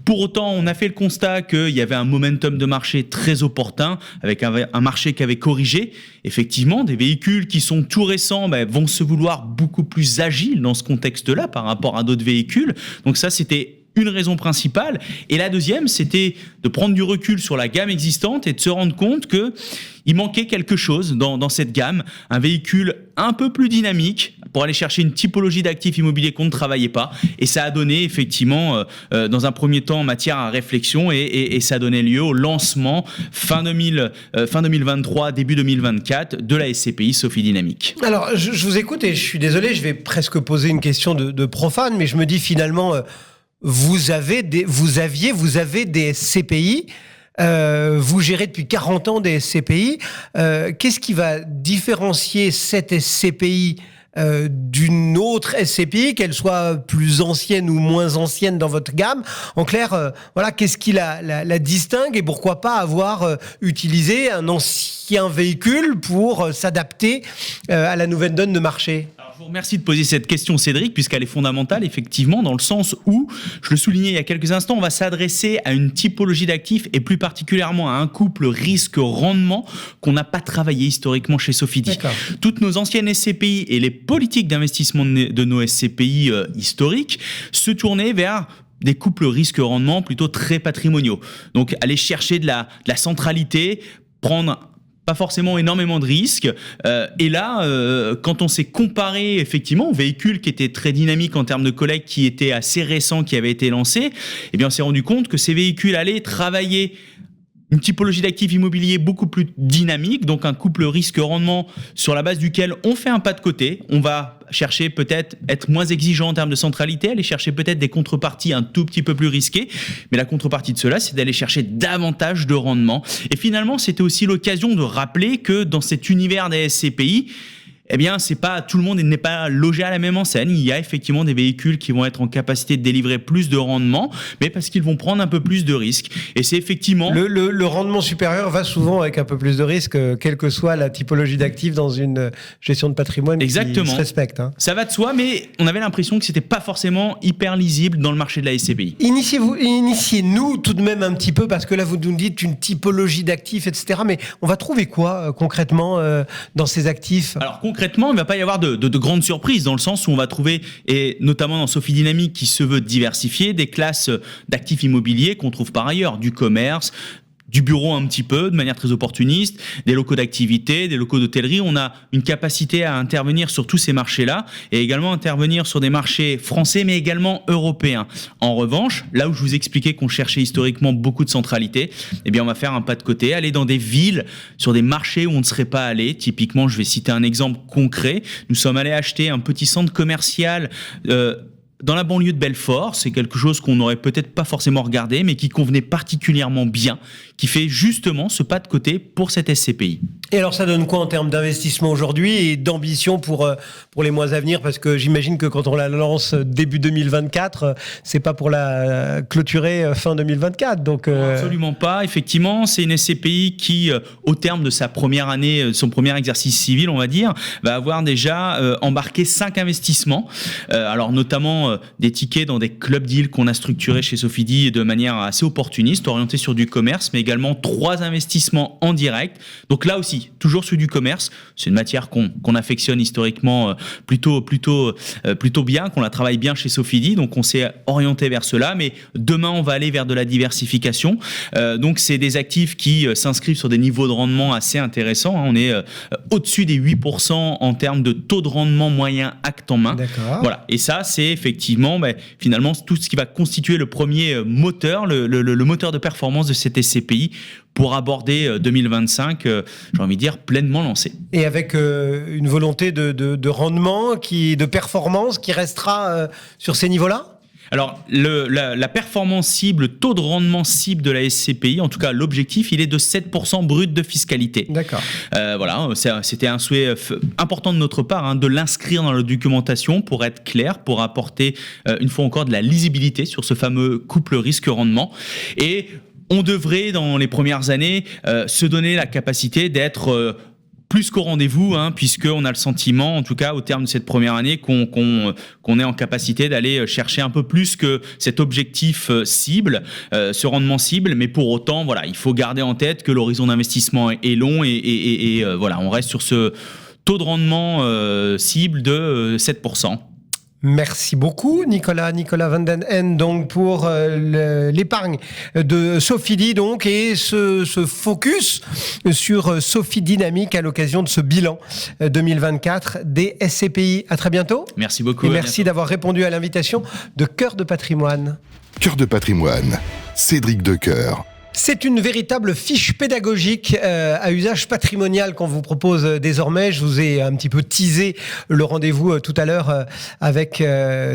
Pour autant, on a fait le constat qu'il y avait un momentum de marché très opportun, avec un marché qui avait corrigé. Effectivement, des véhicules qui sont tout récents vont se vouloir beaucoup plus agiles dans ce contexte-là par rapport à d'autres véhicules. Donc ça, c'était une raison principale. Et la deuxième, c'était de prendre du recul sur la gamme existante et de se rendre compte qu'il manquait quelque chose dans cette gamme. Un véhicule un peu plus dynamique pour aller chercher une typologie d'actifs immobiliers qu'on ne travaillait pas. Et ça a donné effectivement, dans un premier temps, matière à réflexion et ça a donné lieu au lancement fin 2023, début 2024 de la SCPI Sophie Dynamique. Alors, je vous écoute et je suis désolé, je vais presque poser une question de profane, mais je me dis finalement... Vous avez des SCPI, vous gérez depuis 40 ans des SCPI. Qu'est-ce qui va différencier cette SCPI d'une autre SCPI, qu'elle soit plus ancienne ou moins ancienne dans votre gamme? En clair, voilà, qu'est-ce qui la distingue et pourquoi pas avoir utilisé un ancien véhicule pour s'adapter à la nouvelle donne de marché? Je vous remercie de poser cette question, Cédric, puisqu'elle est fondamentale, effectivement, dans le sens où, je le soulignais il y a quelques instants, on va s'adresser à une typologie d'actifs et plus particulièrement à un couple risque-rendement qu'on n'a pas travaillé historiquement chez Sofidy. Toutes nos anciennes SCPI et les politiques d'investissement de nos SCPI historiques se tournaient vers des couples risque-rendement plutôt très patrimoniaux. Donc, aller chercher de la centralité, prendre pas forcément énormément de risques. Et là, quand on s'est comparé effectivement aux véhicules qui étaient très dynamiques en termes de collecte, qui étaient assez récents, qui avaient été lancés, eh bien, on s'est rendu compte que ces véhicules allaient travailler une typologie d'actifs immobiliers beaucoup plus dynamique, donc un couple risque-rendement sur la base duquel on fait un pas de côté. On va chercher peut-être être moins exigeant en termes de centralité, aller chercher peut-être des contreparties un tout petit peu plus risquées. Mais la contrepartie de cela, c'est d'aller chercher davantage de rendement. Et finalement, c'était aussi l'occasion de rappeler que dans cet univers des SCPI, eh bien, c'est pas, tout le monde n'est pas logé à la même enseigne. Il y a effectivement des véhicules qui vont être en capacité de délivrer plus de rendement, mais parce qu'ils vont prendre un peu plus de risques. Et c'est effectivement... Le rendement supérieur va souvent avec un peu plus de risques, quelle que soit la typologie d'actifs dans une gestion de patrimoine. Exactement. Qui se respecte. Hein. Ça va de soi, mais on avait l'impression que c'était pas forcément hyper lisible dans le marché de la SCPI. Initiez-nous tout de même un petit peu, parce que là, vous nous dites une typologie d'actifs, etc. Mais on va trouver quoi concrètement dans ces actifs ? Alors, concrètement, il ne va pas y avoir de grandes surprises dans le sens où on va trouver, et notamment dans Sophie Dynamique qui se veut diversifier, des classes d'actifs immobiliers qu'on trouve par ailleurs, du commerce, du bureau un petit peu, de manière très opportuniste, des locaux d'activité, des locaux d'hôtellerie. On a une capacité à intervenir sur tous ces marchés-là et également intervenir sur des marchés français mais également européens. En revanche, là où je vous expliquais qu'on cherchait historiquement beaucoup de centralité, eh bien on va faire un pas de côté, aller dans des villes, sur des marchés où on ne serait pas allé. Typiquement, je vais citer un exemple concret. Nous sommes allés acheter un petit centre commercial dans la banlieue de Belfort. C'est quelque chose qu'on n'aurait peut-être pas forcément regardé, mais qui convenait particulièrement bien, qui fait justement ce pas de côté pour cette SCPI. Et alors ça donne quoi en termes d'investissement aujourd'hui et d'ambition pour les mois à venir? Parce que j'imagine que quand on la lance début 2024, c'est pas pour la clôturer fin 2024. Donc Absolument pas. Effectivement, c'est une SCPI qui, au terme de sa première année, son premier exercice civil, on va dire, va avoir déjà embarqué 5 investissements. Alors notamment des tickets dans des club deals qu'on a structurés chez Sofidy de manière assez opportuniste, orientés sur du commerce, mais également 3 investissements en direct. Donc là aussi, toujours sur du commerce. C'est une matière qu'on affectionne historiquement plutôt bien, qu'on la travaille bien chez Sofidy. Donc on s'est orienté vers cela. Mais demain, on va aller vers de la diversification. Donc c'est des actifs qui s'inscrivent sur des niveaux de rendement assez intéressants. On est au-dessus des 8% en termes de taux de rendement moyen acte en main. D'accord. Voilà. Et ça, c'est effectivement, finalement, tout ce qui va constituer le premier moteur, le moteur de performance de cette SCPI pour aborder 2025, j'ai envie de dire, pleinement lancé. Et avec une volonté de rendement, de performance qui restera sur ces niveaux-là ? Alors, la performance cible, le taux de rendement cible de la SCPI, en tout cas l'objectif, il est de 7% brut de fiscalité. D'accord. Voilà, c'était un souhait important de notre part, de l'inscrire dans la documentation pour être clair, pour apporter une fois encore de la lisibilité sur ce fameux couple risque-rendement. Et on devrait, dans les premières années, se donner la capacité d'être plus qu'au rendez-vous, puisqu'on a le sentiment, en tout cas au terme de cette première année, qu'on est en capacité d'aller chercher un peu plus que cet objectif cible, ce rendement cible. Mais pour autant, voilà, il faut garder en tête que l'horizon d'investissement est long et voilà, on reste sur ce taux de rendement cible de 7%. Merci beaucoup, Nicolas Van Den Hen, donc pour l'épargne de Sofidy, donc, et ce focus sur Sophie Dynamique à l'occasion de ce bilan 2024 des SCPI. À très bientôt. Merci beaucoup. Et merci d'avoir répondu à l'invitation de Cœur de Patrimoine. Cœur de Patrimoine, Cédric Decoeur. C'est une véritable fiche pédagogique à usage patrimonial qu'on vous propose désormais. Je vous ai un petit peu teasé le rendez-vous tout à l'heure avec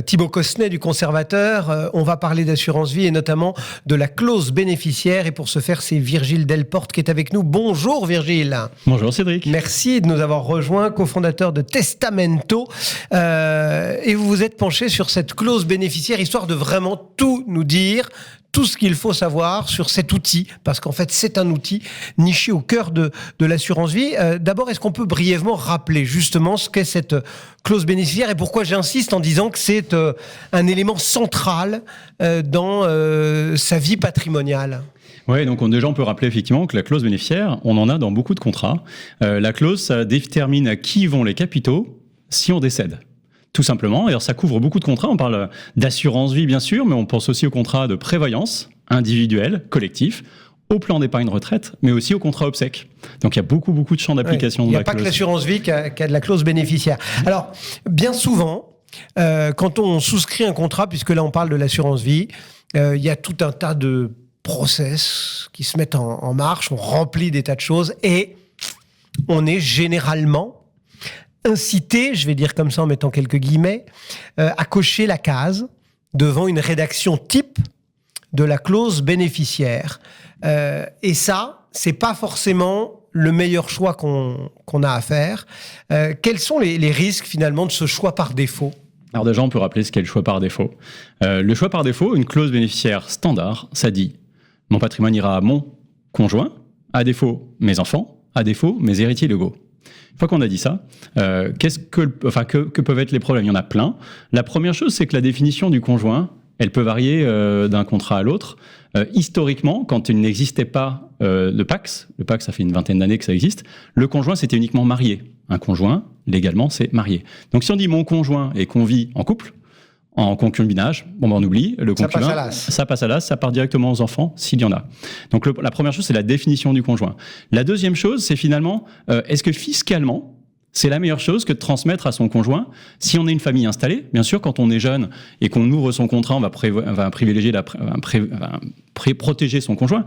Thibaut Cosnet du Conservateur. On va parler d'assurance vie et notamment de la clause bénéficiaire. Et pour ce faire, c'est Virgile Delporte qui est avec nous. Bonjour Virgile. Bonjour Cédric. Merci de nous avoir rejoints, cofondateur de Testamento. Et vous vous êtes penché sur cette clause bénéficiaire, histoire de vraiment tout nous dire, tout ce qu'il faut savoir sur cet outil, parce qu'en fait, c'est un outil niché au cœur de l'assurance vie. D'abord, est-ce qu'on peut brièvement rappeler justement ce qu'est cette clause bénéficiaire et pourquoi j'insiste en disant que c'est un élément central dans sa vie patrimoniale ? Oui, donc déjà on peut rappeler effectivement que la clause bénéficiaire, on en a dans beaucoup de contrats. La clause, ça détermine à qui vont les capitaux si on décède. Tout simplement, et alors ça couvre beaucoup de contrats, on parle d'assurance vie bien sûr, mais on pense aussi aux contrats de prévoyance, individuel, collectif, au plan d'épargne retraite, mais aussi au contrat obsèques. Donc il y a beaucoup de champs d'application de la clause. Il n'y a pas que l'assurance vie qui a de la clause bénéficiaire. Alors, bien souvent, quand on souscrit un contrat, puisque là on parle de l'assurance vie, il y a tout un tas de process qui se mettent en marche, on remplit des tas de choses, et on est généralement incité, je vais dire comme ça en mettant quelques guillemets, à cocher la case devant une rédaction type de la clause bénéficiaire. Et ça, c'est pas forcément le meilleur choix qu'on a à faire. Quels sont les risques finalement de ce choix par défaut ? Alors déjà, on peut rappeler ce qu'est le choix par défaut. Le choix par défaut, une clause bénéficiaire standard, ça dit « Mon patrimoine ira à mon conjoint, à défaut mes enfants, à défaut mes héritiers légaux ». Une fois qu'on a dit ça, que peuvent être les problèmes ? Il y en a plein. La première chose, c'est que la définition du conjoint, elle peut varier d'un contrat à l'autre. Historiquement, quand il n'existait pas de PACS, le PACS, ça fait une vingtaine d'années que ça existe, le conjoint, c'était uniquement marié. Un conjoint, légalement, c'est marié. Donc si on dit mon conjoint et qu'on vit en couple, en concubinage, on oublie, le concubin, ça passe à l'as, ça part directement aux enfants, s'il y en a. Donc la première chose, c'est la définition du conjoint. La deuxième chose, c'est finalement, est-ce que fiscalement, c'est la meilleure chose que de transmettre à son conjoint. Si on est une famille installée, bien sûr, quand on est jeune et qu'on ouvre son contrat, on va privilégier protéger son conjoint.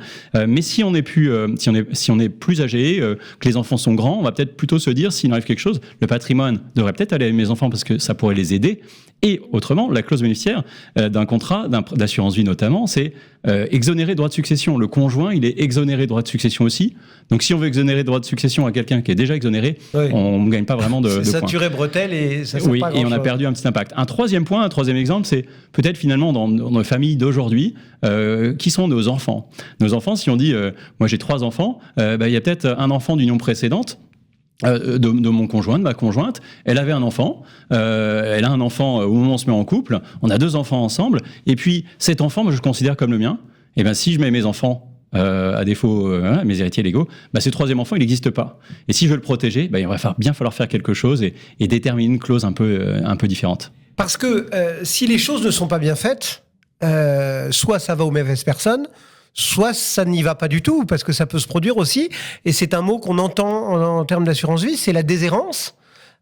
Mais si on est plus âgé, que les enfants sont grands, on va peut-être plutôt se dire, s'il arrive quelque chose, le patrimoine devrait peut-être aller à mes enfants parce que ça pourrait les aider. Et autrement, la clause bénéficiaire d'un contrat, d'assurance vie notamment, c'est exonérer droit de succession. Le conjoint, il est exonéré droit de succession aussi. Donc si on veut exonérer droit de succession à quelqu'un qui est déjà exonéré, on ne gagne pas vraiment de points. C'est saturer bretelles et ça sert pas à grand-chose. Et on a perdu un petit impact. Un troisième exemple, c'est peut-être finalement dans nos familles d'aujourd'hui, qui sont nos enfants. Nos enfants, si on dit, moi j'ai 3 enfants, il y a peut-être un enfant d'union précédente, de mon conjoint, de ma conjointe, elle avait un enfant, elle a un enfant au moment où on se met en couple, on a 2 enfants ensemble, et puis cet enfant, moi je le considère comme le mien, et bien si je mets mes enfants, à défaut mes héritiers légaux, ce 3e enfant il n'existe pas. Et si je veux le protéger, il va bien falloir faire quelque chose et déterminer une clause un peu différente. Parce que si les choses ne sont pas bien faites, soit ça va aux mauvaises personnes, soit ça n'y va pas du tout, parce que ça peut se produire aussi, et c'est un mot qu'on entend en termes d'assurance vie, c'est la déshérence.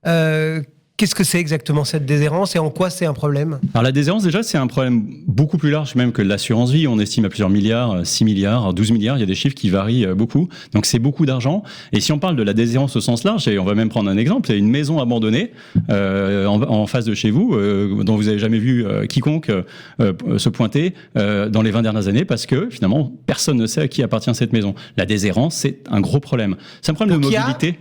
Quelle Qu'est-ce que c'est exactement cette déshérence et en quoi c'est un problème ? Alors la déshérence, déjà, c'est un problème beaucoup plus large même que l'assurance vie. On estime à plusieurs milliards, 6 milliards, 12 milliards. Il y a des chiffres qui varient beaucoup. Donc c'est beaucoup d'argent. Et si on parle de la déshérence au sens large, et on va même prendre un exemple, c'est une maison abandonnée en face de chez vous, dont vous n'avez jamais vu quiconque se pointer dans les 20 dernières années parce que finalement, personne ne sait à qui appartient cette maison. La déshérence, c'est un gros problème. C'est un problème de mobilité.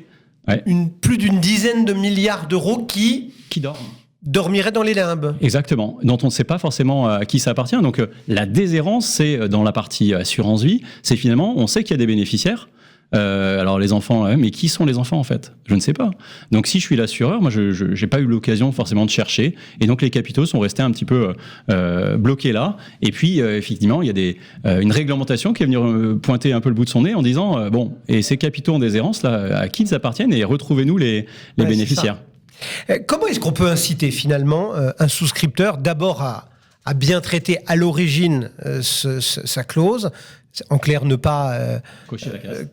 Ouais. Plus d'une dizaine de milliards d'euros qui dormiraient dans les limbes. Exactement, dont on ne sait pas forcément à qui ça appartient. Donc la déshérence, c'est dans la partie assurance vie, c'est finalement, on sait qu'il y a des bénéficiaires. Alors les enfants, mais qui sont les enfants en fait ? Je ne sais pas. Donc si je suis l'assureur, moi je n'ai pas eu l'occasion forcément de chercher, et donc les capitaux sont restés un petit peu bloqués là. Et puis effectivement, il y a une réglementation qui est venue pointer un peu le bout de son nez en disant bon, et ces capitaux en déshérence là, à qui ils appartiennent, et retrouvez-nous les bénéficiaires. Comment est-ce qu'on peut inciter finalement un souscripteur d'abord à bien traiter à l'origine sa clause, en clair ne pas cocher la case.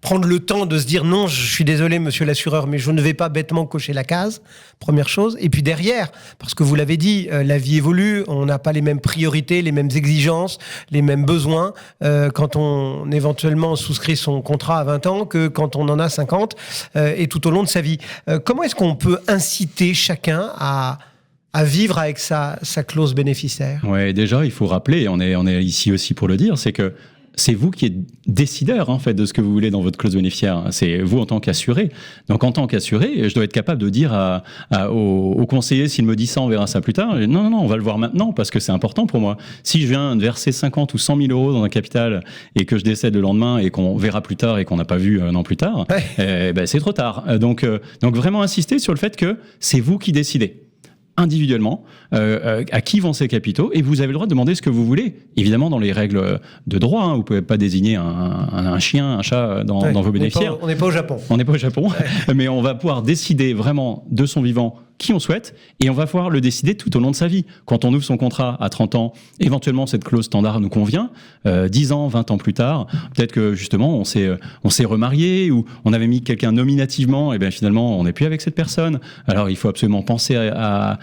Prendre le temps de se dire non, je suis désolé monsieur l'assureur, mais je ne vais pas bêtement cocher la case, première chose. Et puis derrière, parce que vous l'avez dit, la vie évolue, on n'a pas les mêmes priorités, les mêmes exigences, les mêmes besoins quand on éventuellement souscrit son contrat à 20 ans que quand on en a 50 et tout au long de sa vie. Comment est-ce qu'on peut inciter chacun à vivre avec sa clause bénéficiaire ? Ouais, déjà, il faut rappeler, et on est ici aussi pour le dire, c'est que c'est vous qui êtes décideur en fait de ce que vous voulez dans votre clause bénéficiaire. C'est vous en tant qu'assuré. Donc en tant qu'assuré, je dois être capable de dire au conseiller, s'il me dit ça, on verra ça plus tard. Non, on va le voir maintenant parce que c'est important pour moi. Si je viens de verser 50 ou 100 000 euros dans un capital et que je décède le lendemain et qu'on verra plus tard et qu'on n'a pas vu un an plus tard, c'est trop tard. Donc vraiment insister sur le fait que c'est vous qui décidez individuellement à qui vont ces capitaux, et vous avez le droit de demander ce que vous voulez, évidemment dans les règles de droit. Vous ne pouvez pas désigner un chien, un chat dans vos bénéficiaires. On n'est pas au Japon. On n'est pas au Japon, mais on va pouvoir décider vraiment de son vivant qui on souhaite, et on va pouvoir le décider tout au long de sa vie. Quand on ouvre son contrat à 30 ans, éventuellement cette clause standard nous convient, 10 ans, 20 ans plus tard, peut-être que justement on s'est remarié, ou on avait mis quelqu'un nominativement, et bien finalement on n'est plus avec cette personne. Alors il faut absolument penser à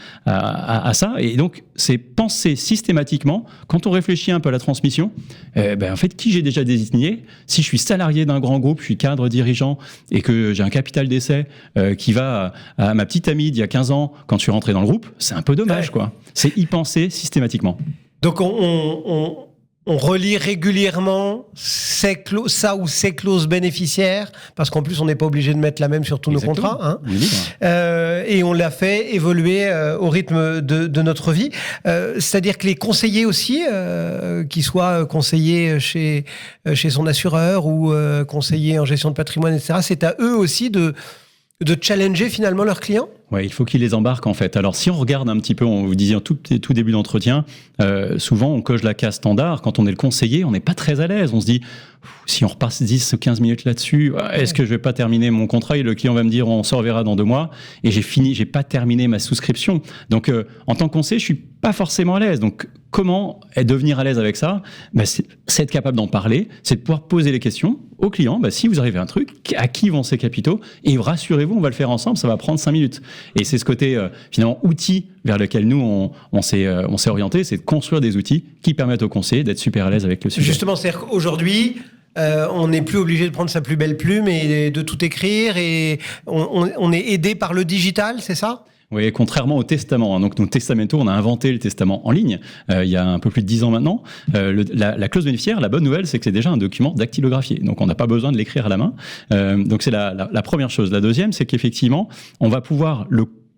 ça, et donc c'est penser systématiquement, quand on réfléchit un peu à la transmission, en fait qui j'ai déjà désigné. Si je suis salarié d'un grand groupe, je suis cadre dirigeant, et que j'ai un capital d'essai qui va à ma petite amie d'il y a 15 ans, quand je suis rentré dans le groupe, c'est un peu dommage, quoi. C'est y penser systématiquement. Donc on relit régulièrement ces clauses bénéficiaires, parce qu'en plus on n'est pas obligé de mettre la même sur tous nos contrats, hein. Oui, et on l'a fait évoluer au rythme de notre vie. C'est-à-dire que les conseillers aussi, qu'ils soient conseillers chez son assureur ou conseillers en gestion de patrimoine, etc., c'est à eux aussi de challenger finalement leurs clients ? Ouais, il faut qu'ils les embarquent en fait. Alors si on regarde un petit peu, on vous disait en tout début d'entretien, souvent on coche la case standard. Quand on est le conseiller, on n'est pas très à l'aise. On se dit, si on repasse 10 ou 15 minutes là-dessus, est-ce que je vais pas terminer mon contrat ? Et le client va me dire, on se reverra dans 2 mois. Et j'ai pas terminé ma souscription. Donc en tant que conseiller, je suis pas forcément à l'aise. Donc comment devenir à l'aise avec ça ? C'est être capable d'en parler, c'est de pouvoir poser les questions au client. Si vous arrivez à un truc, à qui vont ces capitaux ? Et rassurez-vous, on va le faire ensemble, ça va prendre 5 minutes. Et c'est ce côté, finalement, outil vers lequel nous, on s'est orienté, c'est de construire des outils qui permettent aux conseillers d'être super à l'aise avec le sujet. Justement, c'est-à-dire qu'aujourd'hui, on n'est plus obligé de prendre sa plus belle plume et de tout écrire, et on est aidé par le digital, c'est ça ? Oui, contrairement au testament. Donc, nos testamentaux, on a inventé le testament en ligne il y a un peu plus de 10 ans maintenant. La clause bénéficiaire, la bonne nouvelle, c'est que c'est déjà un document dactylographié. Donc, on n'a pas besoin de l'écrire à la main. Donc, c'est la première chose. La deuxième, c'est qu'effectivement, on va pouvoir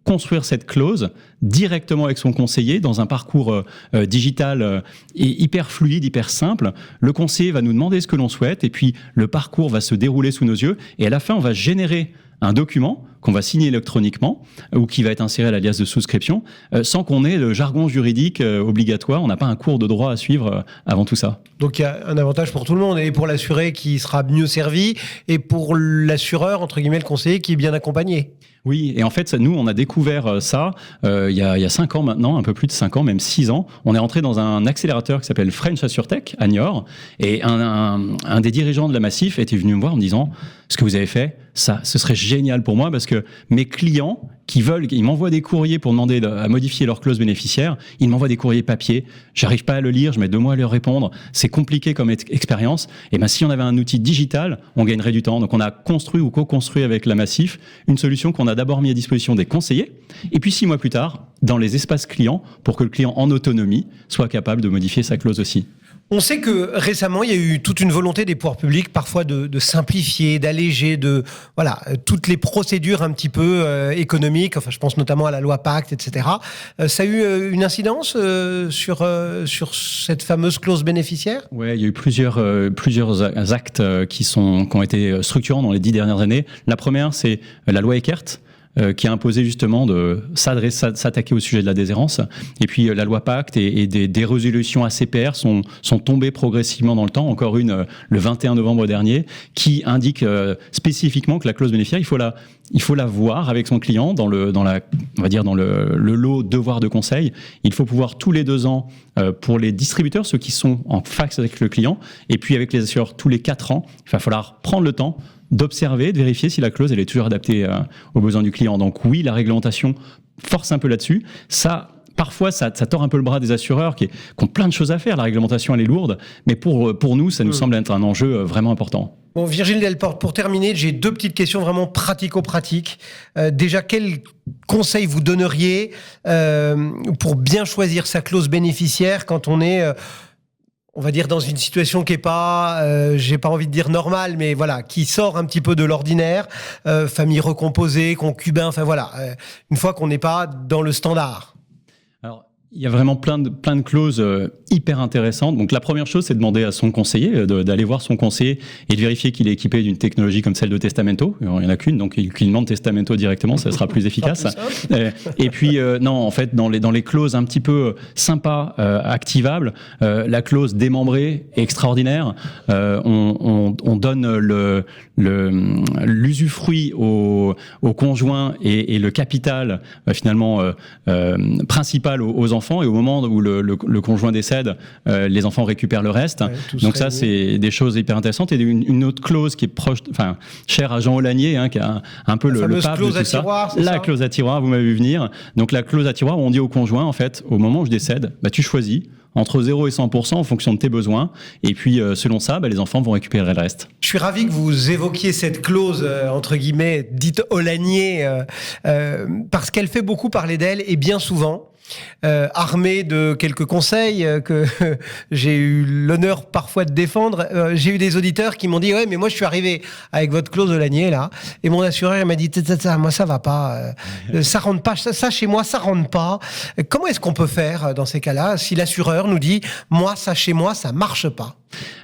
construire cette clause directement avec son conseiller dans un parcours digital hyper fluide, hyper simple. Le conseiller va nous demander ce que l'on souhaite, et puis le parcours va se dérouler sous nos yeux, et à la fin, on va générer un document qu'on va signer électroniquement ou qui va être inséré à l'alias de souscription sans qu'on ait le jargon juridique obligatoire. On n'a pas un cours de droit à suivre avant tout ça. Donc il y a un avantage pour tout le monde, et pour l'assuré qui sera mieux servi, et pour l'assureur, entre guillemets, le conseiller qui est bien accompagné. Oui, et en fait, nous, on a découvert ça il y a 5 ans maintenant, un peu plus de 5 ans, même 6 ans. On est rentré dans un accélérateur qui s'appelle French AssureTech à Niort, et un des dirigeants de la Massif était venu me voir en me disant « Ce que vous avez fait, ça, ce serait génial pour moi, parce que mes clients, ils m'envoient des courriers pour demander à modifier leur clause bénéficiaire. Ils m'envoient des courriers papier. J'arrive pas à le lire, je mets 2 mois à leur répondre. C'est compliqué comme expérience. Et ben, si on avait un outil digital, on gagnerait du temps. Donc, on a construit ou co-construit avec la Massif une solution qu'on a d'abord mis à disposition des conseillers. Et puis, 6 mois plus tard, dans les espaces clients, pour que le client en autonomie soit capable de modifier sa clause aussi. On sait que récemment, il y a eu toute une volonté des pouvoirs publics, parfois de simplifier, d'alléger, toutes les procédures un petit peu économiques. Enfin, je pense notamment à la loi Pacte, etc. Ça a eu une incidence sur cette fameuse clause bénéficiaire ? Ouais, il y a eu plusieurs actes qui ont été structurants dans les 10 dernières années. La première, c'est la loi Eckert, qui a imposé justement de s'attaquer au sujet de la déshérence. Et puis la loi Pacte et des résolutions ACPR sont tombées progressivement dans le temps. Encore une le 21 novembre dernier, qui indique spécifiquement que la clause bénéficiaire, il faut la voir avec son client dans le lot devoir de conseil. Il faut pouvoir tous les 2 ans pour les distributeurs, ceux qui sont en face avec le client, et puis avec les assureurs tous les 4 ans. Il va falloir prendre le temps d'observer, de vérifier si la clause elle est toujours adaptée aux besoins du client. Donc oui, la réglementation force un peu là-dessus. Parfois, ça tord un peu le bras des assureurs qui ont plein de choses à faire. La réglementation, elle est lourde, mais pour nous, ça nous semble être un enjeu vraiment important. Bon, Virgile Delporte, pour terminer, j'ai 2 petites questions vraiment pratico-pratiques. Déjà, quel conseil vous donneriez pour bien choisir sa clause bénéficiaire quand on est... on va dire dans une situation qui est pas, j'ai pas envie de dire normale, mais voilà, qui sort un petit peu de l'ordinaire, famille recomposée, concubin, enfin voilà, une fois qu'on n'est pas dans le standard. Alors, il y a vraiment plein de clauses hyper intéressantes. Donc la première chose, c'est de demander à son conseiller, d'aller voir son conseiller et de vérifier qu'il est équipé d'une technologie comme celle de Testamento. Il n'y en a qu'une, donc il demande Testamento directement, ça sera plus efficace. Et puis non, en fait, dans les clauses un petit peu sympas, activables, la clause démembrée est extraordinaire. On donne l'usufruit au conjoint et le capital finalement principal aux enfants, et au moment où le conjoint décède, les enfants récupèrent le reste. Ouais, donc ça, c'est des choses hyper intéressantes. Et une autre clause qui est chère à Jean Olagnier, qui a un peu le pape de tout ça. La clause à tiroir, vous m'avez vu venir. Donc la clause à tiroir, où on dit au conjoint, en fait, au moment où je décède, tu choisis entre 0 et 100% en fonction de tes besoins. Et puis, selon ça, les enfants vont récupérer le reste. Je suis ravi que vous évoquiez cette clause, entre guillemets, dite Olagnier, parce qu'elle fait beaucoup parler d'elle, et bien souvent, armé de quelques conseils que j'ai eu l'honneur parfois de défendre, j'ai eu des auditeurs qui m'ont dit « Ouais, mais moi je suis arrivé avec votre clause Olagnier là, et mon assureur m'a dit « Moi ça va pas, ça rentre pas, ça chez moi ça rentre pas ». Comment est-ce qu'on peut faire dans ces cas-là si l'assureur nous dit « Moi ça chez moi ça marche pas ».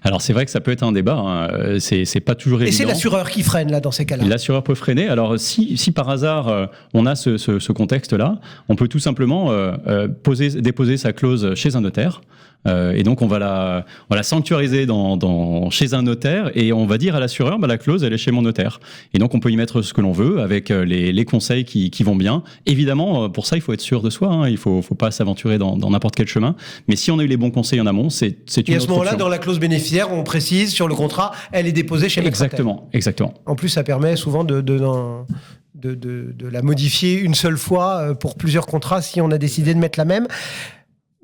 Alors c'est vrai que ça peut être un débat, c'est pas toujours évident. Et c'est l'assureur qui freine là dans ces cas-là. L'assureur peut freiner. Alors si par hasard on a ce contexte-là, on peut tout simplement déposer sa clause chez un notaire. Et donc on va la sanctuariser chez un notaire, et on va dire à l'assureur la clause elle est chez mon notaire, et donc on peut y mettre ce que l'on veut avec les conseils qui vont bien. Évidemment pour ça il faut être sûr de soi, il faut pas s'aventurer dans n'importe quel chemin, mais si on a eu les bons conseils en amont, c'est une autre option. Et à ce moment-là, dans la clause bénéficiaire, on précise sur le contrat, elle est déposée chez Maître Tel. Exactement. En plus, ça permet souvent de la modifier une seule fois pour plusieurs contrats si on a décidé de mettre la même.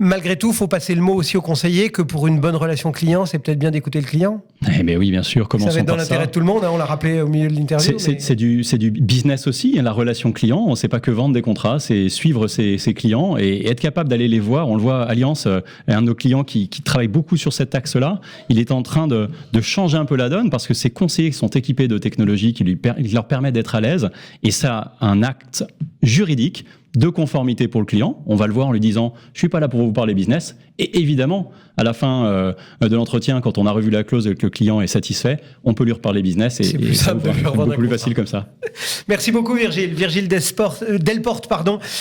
Malgré tout, il faut passer le mot aussi au conseiller que pour une bonne relation client, c'est peut-être bien d'écouter le client. Eh bien oui, bien sûr. Commençons par ça. Ça va être dans l'intérêt de tout le monde, on l'a rappelé au milieu de l'interview. C'est du business aussi, la relation client. On ne sait pas que vendre des contrats, c'est suivre ses clients et être capable d'aller les voir. On le voit, Allianz, un de nos clients qui travaille beaucoup sur cet axe-là, il est en train de changer un peu la donne parce que ses conseillers sont équipés de technologies qui leur permettent d'être à l'aise, et ça a un acte juridique de conformité pour le client. On va le voir en lui disant « Je suis pas là pour vous parler business ». Et évidemment, à la fin de l'entretien, quand on a revu la clause et que le client est satisfait, on peut lui reparler business, et c'est beaucoup plus facile comme ça. Merci beaucoup Virgile. Virgile Delporte,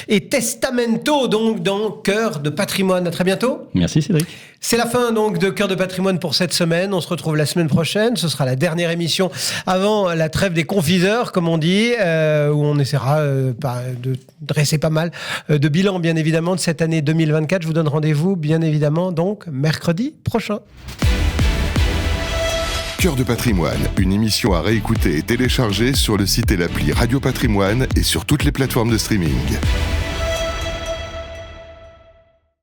et Testamento, donc dans Cœur de Patrimoine. À très bientôt. Merci Cédric. C'est la fin donc de Cœur de Patrimoine pour cette semaine. On se retrouve la semaine prochaine. Ce sera la dernière émission avant la trêve des confiseurs, comme on dit, où on essaiera de dresser pas mal de bilan, bien évidemment, de cette année 2024. Je vous donne rendez-vous, bien évidemment, donc mercredi prochain. Cœur de patrimoine, une émission à réécouter et télécharger sur le site et l'appli Radio Patrimoine et sur toutes les plateformes de streaming.